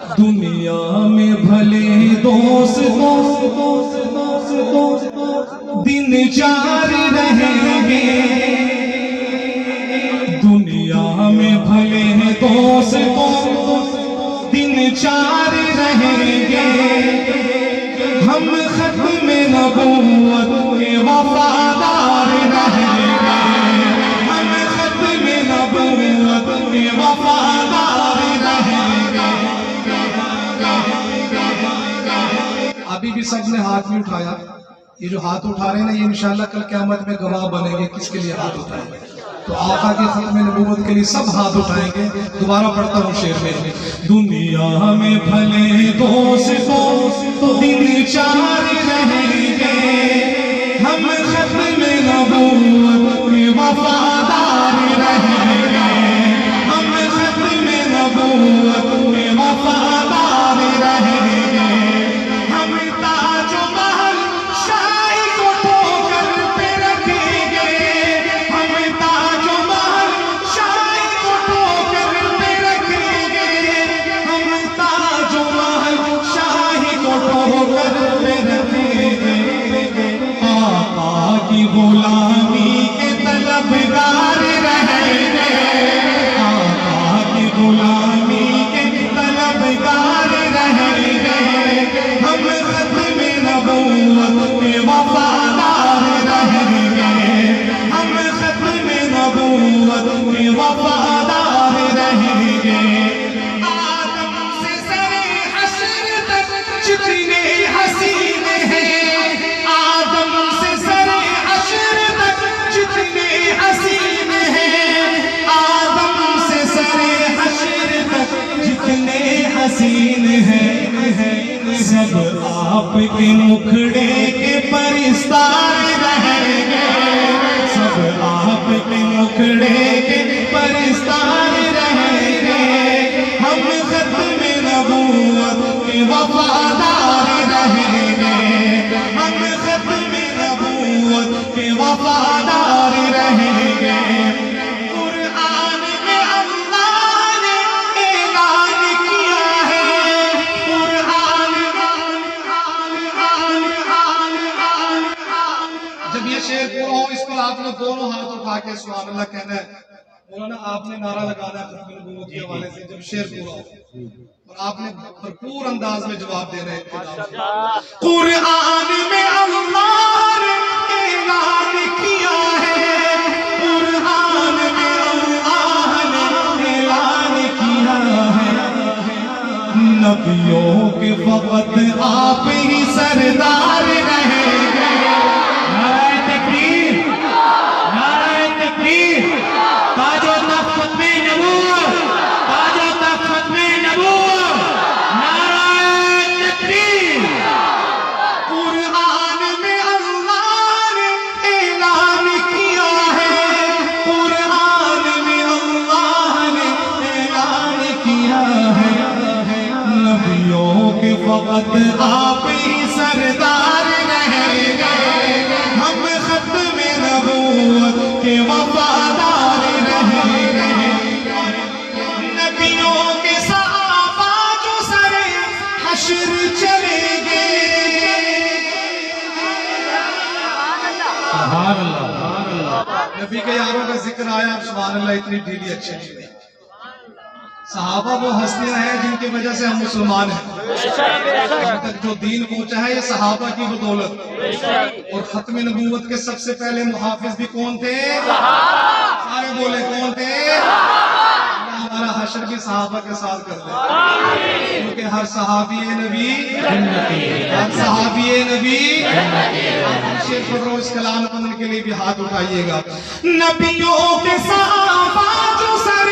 دنیا میں بھلے دوست دن چار رہیں گے، دنیا میں بھلے دوست دن چار رہیں گے، ہم ختم نبوت کے وفادار رہیں گے، ہم ختم نبوت کے وفادار رہیں گے۔ ابھی بھی سب نے ہاتھ نہیں اٹھایا، یہ جو ہاتھ اٹھا رہے ہیں نا، یہ انشاءاللہ کل قیامت میں گواہ بنیں گے کس کے لیے ہاتھ اٹھائیں گے۔ تو آقا کے ختم نبوت کے لیے سب ہاتھ اٹھائیں گے۔ دوبارہ پڑھتا ہوں شعر میں، دنیا میں بھلے دوست دن چار رہیں گے، ہم ختم نبوت میں وفادار رہیں گے، ہم ختم نبوت میں وفادار رہیں گے، ہم تاج و محل شاہی کو ٹھوکر پہ رکھیں گے، ہم تاج و محل شاہی کو ٹھوکر پہ رکھیں گے، ہم تاج و محل شاہی کو ٹھوکر پہ رکھیں گے، آقا کی غلامی کے طلبگار رہیں گے، آقا کی غلامی کے طلبگار رہیں گے، ہم ختم نبوت کے وفادار رہیں گے، ہم ختم نبوت کے وفادار رہیں گے۔ آدم سے سر حشر تک جتنے حسین ہیں، آدم سے سر حشر تک جتنے حسین ہیں، آدم سے سر حشر تک جتنے حسین ہیں، سب آپ کے مکھڑے کے پرستار رہیں گے، سب آپ کے مکھڑے کے پرستار رہیں گے، ہم ختم نبوت کے وفادار رہیں گے، ہم ختم نبوت کے وفادار رہیں گے۔ قرآن میں اللہ نے اعلان کیا ہے، قرآن جب یہ شعر پورا ہو اس پر آپ نے دونوں ہاتھ اٹھا کے سبحان اللہ کہنا ہے۔ مولانا آپ نے نعرہ لگانا ہے ختم نبوت کے حوالے سے جب شعر پورا ہو، اور آپ نے بھرپور انداز میں جواب دینا ہے۔ قرآن میں اللہ نے اعلان کیا ہے، قرآن میں اللہ نے اعلان کیا ہے، نبیوں کے فقط آپ ہی سردار رہیں گے۔ نعرہ تکبیر، نعرہ تکبیر، تاج و تخت ختم نبوت، تاج و تخت ختم نبوت، نعرہ تکبیر۔ قرآن میں اللہ نے اعلان کیا ہے، قرآن میں اللہ نے اعلان کیا ہے، نبیوں کے فقط آپ ہی سردار رہیں گے، ہم ختم نبوت کے وفادار رہیں گے، نبیوں کے صحابہ جو سر حشر چلیں گے۔ سبحان اللہ، سبحان اللہ۔ نبی کے یاروں کا ذکر آیا، سبحان اللہ اتنی ڈیلی اچھی نہیں ہے۔ صحابہ وہ ہستیاں ہیں جن کی وجہ سے ہم مسلمان ہیں، اب تک جو دین پہنچا ہے یہ صحابہ کی بدولت، اور ختم نبوت کے سب سے پہلے محافظ بھی کون تھے؟ سارے بولے کون تھے؟ ہمارا حشر بھی صحابہ کے ساتھ کر دے، کیونکہ ہر صحابی نبی جنتی، ہر صحابی نبی جنتی۔ شیخ فروز کلام پڑھنے کے لیے بھی ہاتھ اٹھائیے گا۔ نبیوں کے صحابہ جو سر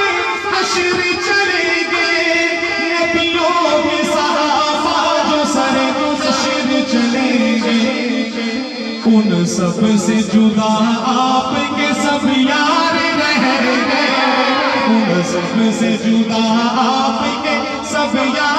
حشر چلیں گے، نبیوں کے صحابہ جو سر حشر چلیں گے، ان سب سے جدا آپ کے سب یار رہیں گے، ان سب سے جدا آپ کے سب یار